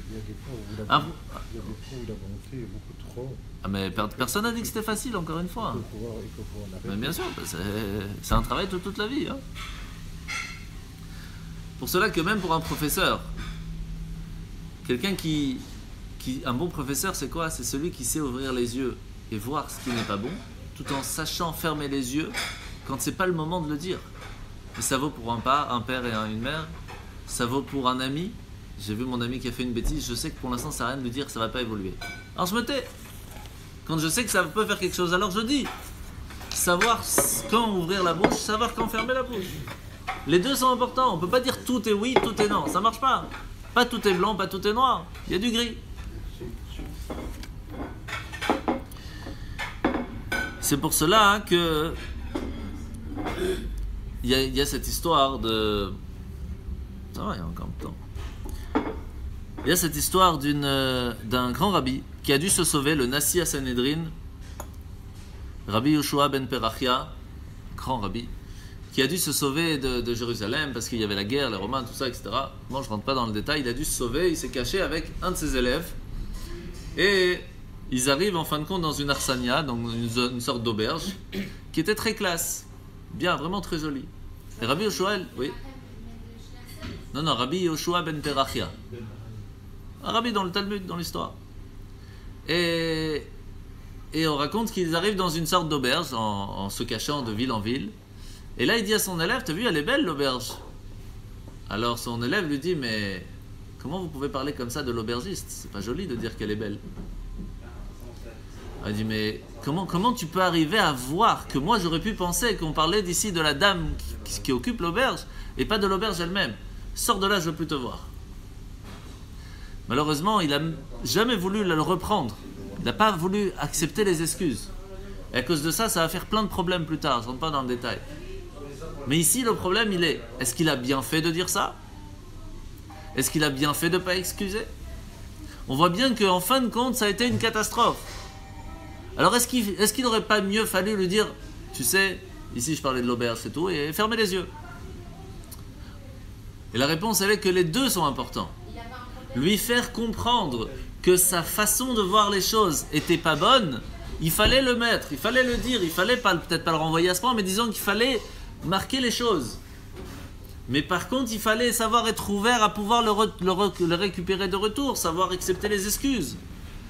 Il y a des fois où la bonté est beaucoup trop. Ah mais personne n'a dit que c'était facile, encore une fois. Il faut pouvoir l'arrêter. Mais bien sûr, c'est un travail de toute la vie. Hein. Pour cela que même pour un professeur, quelqu'un un bon professeur, c'est quoi? C'est celui qui sait ouvrir les yeux et voir ce qui n'est pas bon, tout en sachant fermer les yeux quand c'est pas le moment de le dire. Et ça vaut pour un père et une mère, ça vaut pour un ami. J'ai vu mon ami qui a fait une bêtise, je sais que pour l'instant ça sert à rien de lui dire, ça va pas évoluer. Alors je me tais. Quand je sais que ça peut faire quelque chose, alors je dis. Savoir quand ouvrir la bouche, savoir quand fermer la bouche. Les 2 sont importants, on peut pas dire tout est oui, tout est non, ça marche pas. Pas tout est blanc, pas tout est noir, il y a du gris. C'est pour cela que il y a cette histoire de... Ça va, il y a encore un temps. Il y a cette histoire d'un grand rabbi qui a dû se sauver, le Nassi à Sanhedrin, Rabbi Yoshua ben Perachia, grand rabbi, qui a dû se sauver de Jérusalem parce qu'il y avait la guerre, les Romains, tout ça, etc. Moi, je ne rentre pas dans le détail. Il a dû se sauver, il s'est caché avec un de ses élèves. Et ils arrivent en fin de compte dans une arsania, donc une sorte d'auberge, qui était très classe. Bien, vraiment très jolie. Et Rabbi Yoshua, oui. Non, Rabbi Yoshua ben Perachia. Un rabbi dans le Talmud, dans l'histoire. Et on raconte qu'ils arrivent dans une sorte d'auberge en se cachant de ville en ville. Et là, il dit à son élève, t'as vu, elle est belle l'auberge. Alors son élève lui dit, mais comment vous pouvez parler comme ça de l'aubergiste? C'est pas joli de dire qu'elle est belle. Il dit, mais comment tu peux arriver à voir que moi j'aurais pu penser qu'on parlait d'ici de la dame qui occupe l'auberge et pas de l'auberge elle-même? Sors de là, je veux plus te voir. Malheureusement, il n'a jamais voulu le reprendre. Il n'a pas voulu accepter les excuses. Et à cause de ça, ça va faire plein de problèmes plus tard. Je ne rentre pas dans le détail. Mais ici, le problème, il est, est-ce qu'il a bien fait de dire ça? Est-ce qu'il a bien fait de ne pas excuser? On voit bien qu'en fin de compte, ça a été une catastrophe. Alors, est-ce qu'il n'aurait pas mieux fallu lui dire, tu sais, ici je parlais de l'auberge, c'est tout, et fermer les yeux? Et la réponse, elle est que les 2 sont importants. Lui faire comprendre que sa façon de voir les choses était pas bonne, il fallait le mettre, il fallait le dire, il fallait peut-être pas le renvoyer à ce point, mais disons qu'il fallait marquer les choses. Mais par contre, il fallait savoir être ouvert à pouvoir le récupérer de retour, savoir accepter les excuses.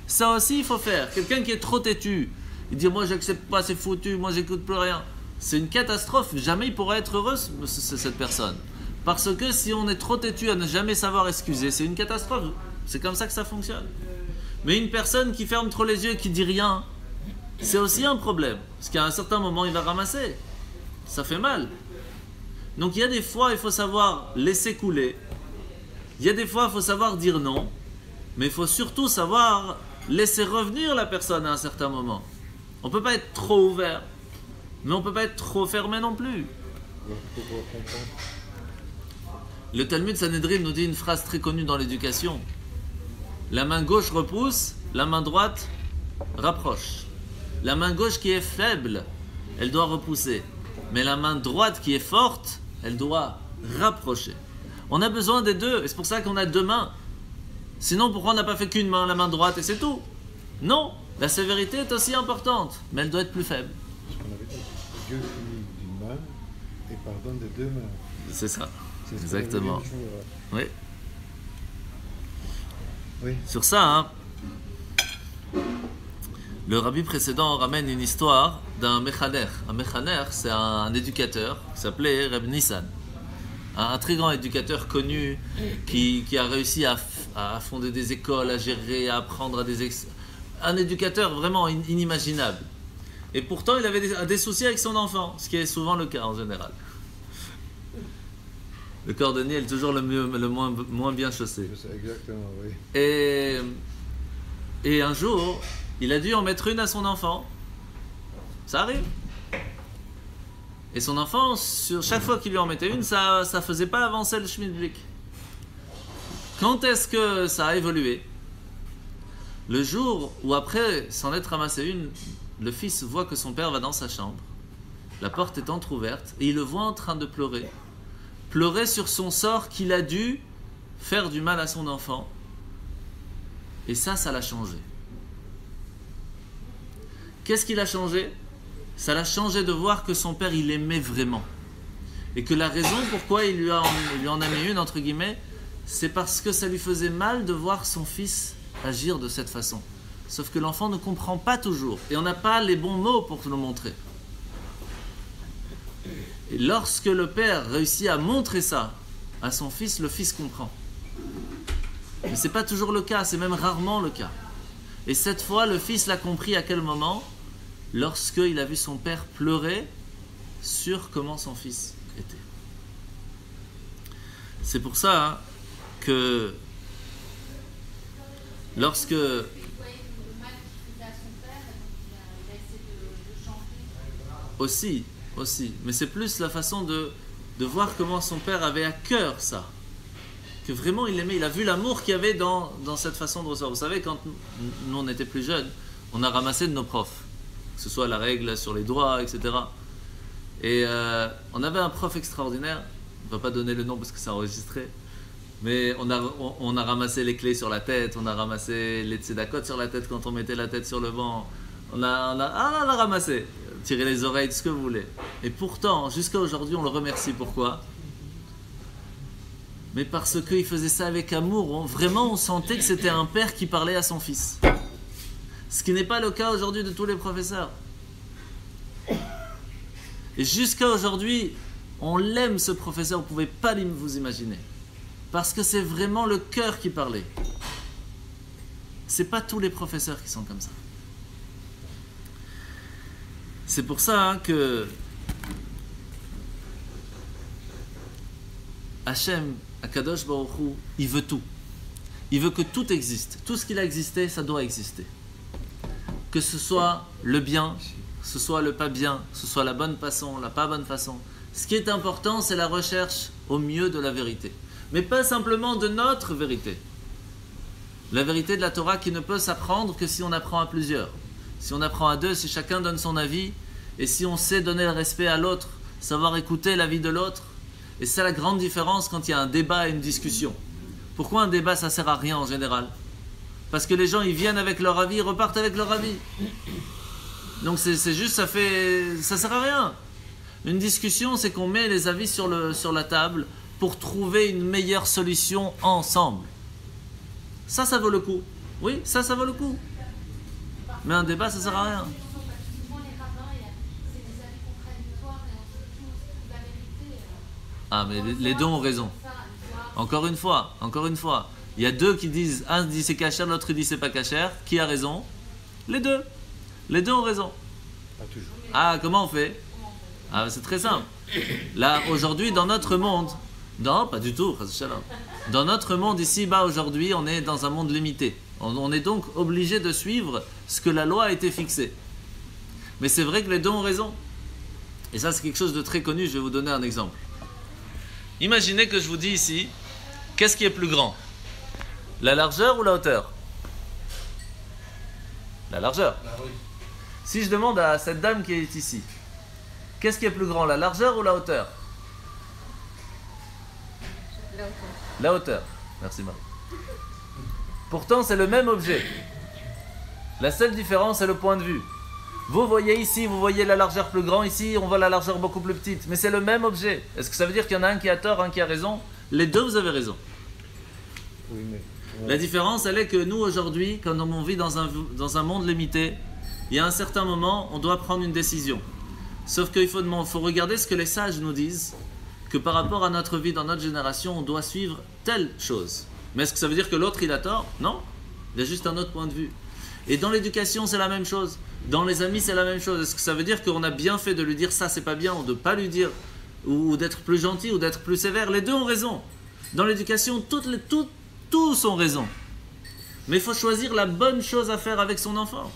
Ça aussi, il faut faire. Quelqu'un qui est trop têtu, il dit « moi, j'accepte pas, c'est foutu, moi, j'écoute plus rien ». C'est une catastrophe. Jamais il pourra être heureux, cette personne. Parce que si on est trop têtu à ne jamais savoir excuser, c'est une catastrophe. C'est comme ça que ça fonctionne. Mais une personne qui ferme trop les yeux et qui dit rien, c'est aussi un problème. Parce qu'à un certain moment, il va ramasser. Ça fait mal. Donc il y a des fois, il faut savoir laisser couler. Il y a des fois, il faut savoir dire non. Mais il faut surtout savoir laisser revenir la personne à un certain moment. On ne peut pas être trop ouvert. Mais on ne peut pas être trop fermé non plus. Le Talmud Sanhedrin nous dit une phrase très connue dans l'éducation. La main gauche repousse, la main droite rapproche. La main gauche qui est faible, elle doit repousser. Mais la main droite qui est forte, elle doit rapprocher. On a besoin des deux, et c'est pour ça qu'on a deux mains. Sinon, pourquoi on n'a pas fait qu'une main, la main droite, et c'est tout? Non, la sévérité est aussi importante, mais elle doit être plus faible. Ce qu'on avait dit, Dieu punit d'une main et pardonne des deux mains. C'est ça, C'est ce exactement. qu'on avait dit le jour, Oui. Oui. Sur ça, le rabbi précédent ramène une histoire d'un mechaner. Un mechaner, c'est un éducateur qui s'appelait Reb Nissan. Un très grand éducateur connu qui a réussi à fonder des écoles, à gérer, à apprendre à un éducateur vraiment inimaginable. Et pourtant, il avait des soucis avec son enfant, ce qui est souvent le cas en général. Le cordonnier est toujours le moins bien chaussé. C'est exactement, oui. Et un jour, il a dû en mettre une à son enfant. Ça arrive. Et son enfant, sur chaque fois qu'il lui en mettait une, ça faisait pas avancer le schmilblick. Quand est-ce que ça a évolué? Le jour où, après s'en être ramassé une, le fils voit que son père va dans sa chambre. La porte est entrouverte et il le voit en train de pleurer. Pleurer sur son sort qu'il a dû faire du mal à son enfant. Et ça l'a changé. Qu'est-ce qui l'a changé? Ça l'a changé de voir que son père, il aimait vraiment. Et que la raison pourquoi il lui en a mis une, entre guillemets, c'est parce que ça lui faisait mal de voir son fils agir de cette façon. Sauf que l'enfant ne comprend pas toujours. Et on n'a pas les bons mots pour le montrer. Et lorsque le père réussit à montrer ça à son fils, le fils comprend. Mais ce n'est pas toujours le cas, c'est même rarement le cas. Et cette fois, le fils l'a compris à quel moment? Lorsqu'il a vu son père pleurer sur comment son fils était. C'est pour ça que lorsque... Aussi, mais c'est plus la façon de voir comment son père avait à cœur ça. Que vraiment il aimait, il a vu l'amour qu'il y avait dans cette façon de recevoir. Vous savez, quand nous on était plus jeunes, on a ramassé de nos profs, que ce soit la règle sur les doigts, etc. Et on avait un prof extraordinaire, on ne va pas donner le nom parce que c'est enregistré, mais on a ramassé les clés sur la tête, on a ramassé les tzedakot sur la tête quand on mettait la tête sur le banc, on a ramassé, tiré les oreilles, tout ce que vous voulez. Et pourtant, jusqu'à aujourd'hui, on le remercie. Pourquoi? Mais parce qu'il faisait ça avec amour. Vraiment, on sentait que c'était un père qui parlait à son fils. Ce qui n'est pas le cas aujourd'hui de tous les professeurs. Et jusqu'à aujourd'hui, on l'aime ce professeur, vous ne pouvez pas vous imaginer. Parce que c'est vraiment le cœur qui parlait. Ce n'est pas tous les professeurs qui sont comme ça. C'est pour ça que Hachem, Akadosh Baruch Hu, il veut tout. Il veut que tout existe. Tout ce qu'il a existé, ça doit exister. Que ce soit le bien, que ce soit le pas bien, que ce soit la bonne façon, la pas bonne façon. Ce qui est important, c'est la recherche au mieux de la vérité. Mais pas simplement de notre vérité. La vérité de la Torah qui ne peut s'apprendre que si on apprend à plusieurs. Si on apprend à deux, si chacun donne son avis, et si on sait donner le respect à l'autre, savoir écouter l'avis de l'autre. Et c'est la grande différence quand il y a un débat et une discussion. Pourquoi un débat, ça sert à rien en général? Parce que les gens, ils viennent avec leur avis, ils repartent avec leur avis. Donc c'est juste, ça sert à rien. Une discussion, c'est qu'on met les avis sur la table pour trouver une meilleure solution ensemble. Ça vaut le coup. Oui, ça vaut le coup. Mais un débat, ça sert à rien. Ah, mais les deux ont raison. Encore une fois. Il y a deux qui disent, un dit c'est cachère, l'autre dit c'est pas cachère. Qui a raison? Les deux. Les deux ont raison. Pas toujours. Ah, comment on fait? Ah, c'est très simple. Là, aujourd'hui, dans notre monde, non, pas du tout, dans notre monde ici, aujourd'hui, on est dans un monde limité. On est donc obligé de suivre ce que la loi a été fixée. Mais c'est vrai que les deux ont raison. Et ça, c'est quelque chose de très connu. Je vais vous donner un exemple. Imaginez que je vous dis ici, qu'est-ce qui est plus grand? La largeur ou la hauteur? La largeur. Si je demande à cette dame qui est ici, qu'est-ce qui est plus grand, la largeur ou la hauteur? La hauteur. La hauteur. Merci Marie. Pourtant, c'est le même objet. La seule différence, c'est le point de vue. Vous voyez ici, vous voyez la largeur plus grande, ici, on voit la largeur beaucoup plus petite. Mais c'est le même objet. Est-ce que ça veut dire qu'il y en a un qui a tort, un qui a raison? Les deux, vous avez raison. Oui, mais... La différence, elle est que nous, aujourd'hui, quand on vit dans un monde limité, il y a un certain moment, on doit prendre une décision. Sauf qu'il faut regarder ce que les sages nous disent, que par rapport à notre vie, dans notre génération, on doit suivre telle chose. Mais est-ce que ça veut dire que l'autre, il a tort? Non. Il y a juste un autre point de vue. Et dans l'éducation, c'est la même chose. Dans les amis, c'est la même chose. Est-ce que ça veut dire qu'on a bien fait de lui dire ça, c'est pas bien, ou de ne pas lui dire, ou d'être plus gentil, ou d'être plus sévère? Les deux ont raison. Dans l'éducation, tous ont raison. Mais il faut choisir la bonne chose à faire avec son enfant.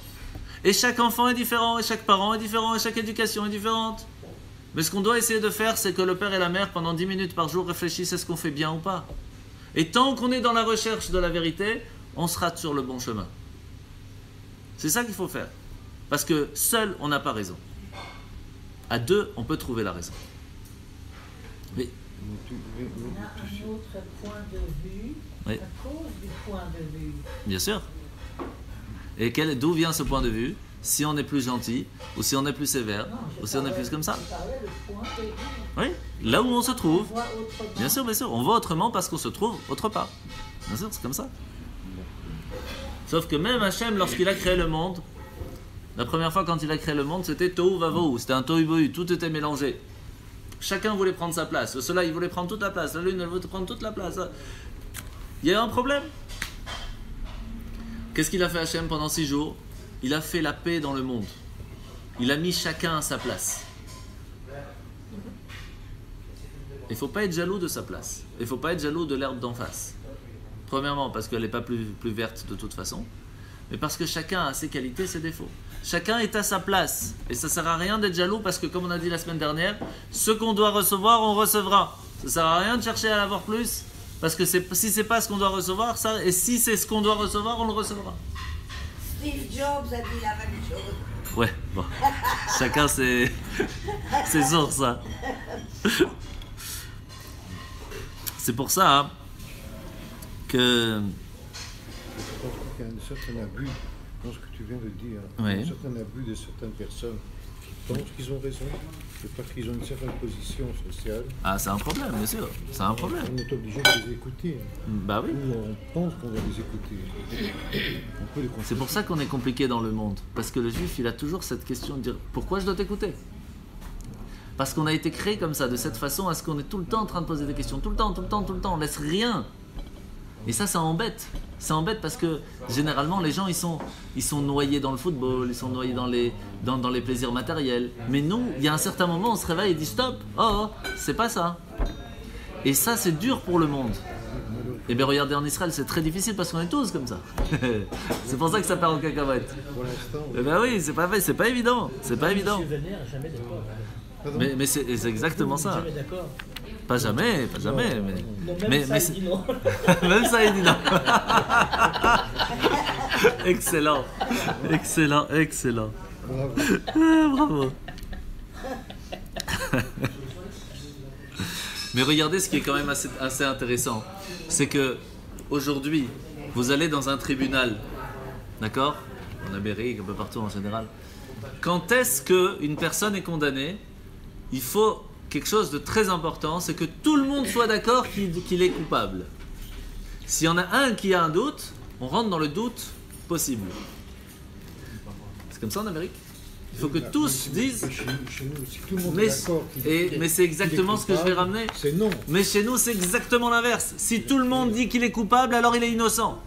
Et chaque enfant est différent, et chaque parent est différent, et chaque éducation est différente. Mais ce qu'on doit essayer de faire, c'est que le père et la mère, pendant 10 minutes par jour, réfléchissent à ce qu'on fait bien ou pas. Et tant qu'on est dans la recherche de la vérité, on sera sur le bon chemin. C'est ça qu'il faut faire. Parce que seul, on n'a pas raison. À deux, on peut trouver la raison. Oui. On a un autre point de vue, Oui. à cause du point de vue. Bien sûr. Et d'où vient ce point de vue? Si on est plus gentil, ou si on est plus sévère, ou si on est plus comme ça. Je parlais de point de vue. Oui, là où on se On trouve. voit autrement. Bien sûr, on voit autrement parce qu'on se trouve autre part. Bien sûr, c'est comme ça. Sauf que même Hachem, lorsqu'il a créé le monde, la première fois quand il a créé le monde, c'était Tohu Vavohu, c'était un Tohu Bohu, tout était mélangé. Chacun voulait prendre sa place. Le soleil voulait prendre toute la place, la lune elle voulait prendre toute la place. Il y a eu un problème. Qu'est-ce qu'il a fait Hachem pendant 6 jours? Il a fait la paix dans le monde. Il a mis chacun à sa place. Il ne faut pas être jaloux de sa place. Il ne faut pas être jaloux de l'herbe d'en face. Premièrement, parce qu'elle n'est pas plus verte de toute façon. Mais parce que chacun a ses qualités, ses défauts. Chacun est à sa place. Et ça ne sert à rien d'être jaloux parce que, comme on a dit la semaine dernière, ce qu'on doit recevoir, on recevra. Ça ne sert à rien de chercher à l'avoir plus. Parce que si ce n'est pas ce qu'on doit recevoir, et si c'est ce qu'on doit recevoir, on le recevra. Steve Jobs a dit la même chose. Ouais, bon. Chacun ses sources, ça. C'est pour ça hein, que... Je pense qu'il y a un certain abus dans ce que tu viens de dire. Oui. Un certain abus de certaines personnes qui pensent qu'ils ont raison, c'est parce qu'ils ont une certaine position sociale. Ah, c'est un problème, bien sûr. C'est un problème. On est obligé de les écouter. Bah oui. Ou on pense qu'on va les écouter. On peut les C'est pour ça qu'on est compliqué dans le monde. Parce que le juif, il a toujours cette question de dire « Pourquoi je dois t'écouter ?» Parce qu'on a été créé comme ça, de cette façon, à ce qu'on est tout le temps en train de poser des questions. Tout le temps, on laisse rien. Et ça embête. Ça embête parce que généralement les gens ils sont noyés dans le football, ils sont noyés dans les plaisirs matériels. Mais nous, il y a un certain moment, on se réveille et dit stop, oh, c'est pas ça. Et ça c'est dur pour le monde. Et bien regardez en Israël, c'est très difficile parce qu'on est tous comme ça. C'est pour ça que ça part en cacahuète. Pour l'instant, Eh ben oui, c'est pas évident. C'est pas évident. Monsieur Venner, jamais d'accord. Mais c'est exactement ça. Jamais d'accord. Pas jamais. Non, même ça, il dit non. Même ça, il dit non. Excellent. bravo. Bravo. Mais regardez ce qui est quand même assez intéressant. C'est que aujourd'hui, vous allez dans un tribunal, d'accord? En Amérique, un peu partout en général. Quand est-ce qu'une personne est condamnée? Il faut quelque chose de très important, c'est que tout le monde soit d'accord qu'il est coupable. S'il y en a un qui a un doute, on rentre dans le doute possible. C'est comme ça en Amérique? Il faut que tous disent. Chez nous, si tout le monde est Mais, d'accord mais c'est exactement ce que je vais ramener. C'est non. Mais chez nous, c'est exactement l'inverse. Si tout le monde dit qu'il est coupable, alors il est innocent.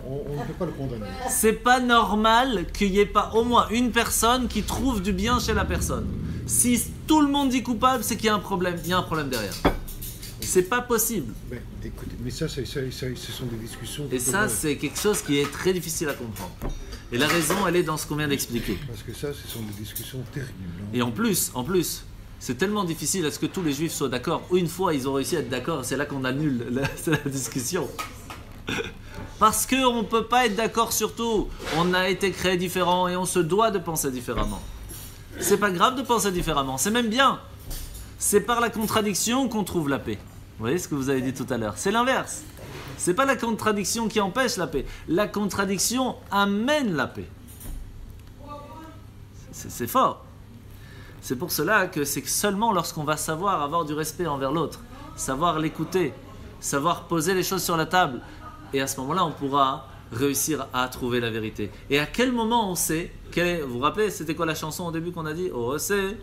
On ne peut pas le condamner. C'est pas normal qu'il n'y ait pas au moins une personne qui trouve du bien chez la personne. Si tout le monde dit coupable, c'est qu'il y a un problème. Il y a un problème derrière. C'est pas possible. Mais, écoutez, mais ça, ce sont des discussions. Et ça, c'est quelque chose qui est très difficile à comprendre. Et la raison, elle est dans ce qu'on vient d'expliquer. Parce que ça, ce sont des discussions terribles. Et en plus, c'est tellement difficile à ce que tous les juifs soient d'accord. Une fois, ils ont réussi à être d'accord, c'est là qu'on annule la discussion. Parce qu'on ne peut pas être d'accord sur tout. On a été créés différents et on se doit de penser différemment. C'est pas grave de penser différemment, c'est même bien. C'est par la contradiction qu'on trouve la paix. Vous voyez ce que vous avez dit tout à l'heure? C'est l'inverse. C'est pas la contradiction qui empêche la paix. La contradiction amène la paix. C'est fort. C'est pour cela que c'est seulement lorsqu'on va savoir avoir du respect envers l'autre, savoir l'écouter, savoir poser les choses sur la table, et à ce moment-là, on pourra réussir à trouver la vérité. Et à quel moment on sait vous vous rappelez, c'était quoi la chanson au début qu'on a dit? Oh, c'est...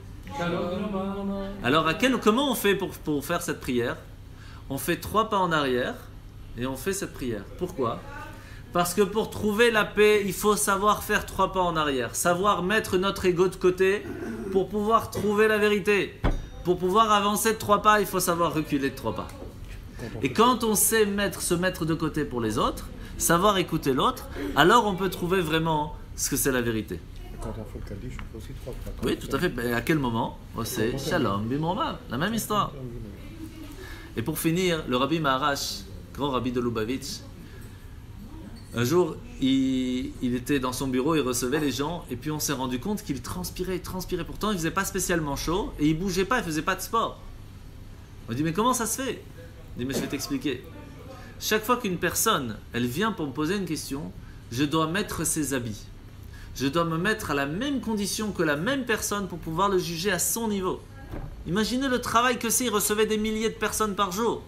Alors, comment on fait pour faire cette prière? On fait 3 pas en arrière et on fait cette prière. Pourquoi? Parce que pour trouver la paix, il faut savoir faire 3 pas en arrière, savoir mettre notre ego de côté pour pouvoir trouver la vérité. Pour pouvoir avancer de 3 pas, il faut savoir reculer de 3 pas. Et quand on sait se mettre de côté pour les autres, savoir écouter l'autre, alors on peut trouver vraiment ce que c'est la vérité. Quand on fait le Kaddish, on fait aussi 3 pas. Oui, tout à fait. Mais à quel moment? C'est Shalom Bimroma, la même histoire. Et pour finir, le Rabbi Maharash, grand Rabbi de Lubavitch, un jour, il était dans son bureau, il recevait les gens, et puis on s'est rendu compte qu'il transpirait. Pourtant, il ne faisait pas spécialement chaud, et il ne bougeait pas, il ne faisait pas de sport. On dit, mais comment ça se fait? Il dit, mais je vais t'expliquer. Chaque fois qu'une personne, elle vient pour me poser une question, je dois mettre ses habits. Je dois me mettre à la même condition que la même personne pour pouvoir le juger à son niveau. Imaginez le travail que c'est, il recevait des milliers de personnes par jour.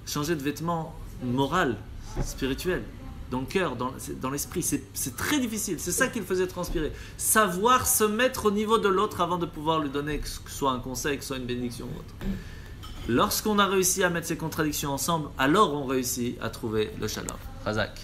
Changer de vêtements moral, spirituel, dans le cœur, dans l'esprit, c'est très difficile. C'est ça qui le faisait transpirer. Savoir se mettre au niveau de l'autre avant de pouvoir lui donner que ce soit un conseil, que ce soit une bénédiction ou autre. Lorsqu'on a réussi à mettre ces contradictions ensemble, alors on réussit à trouver le shalom. Razak.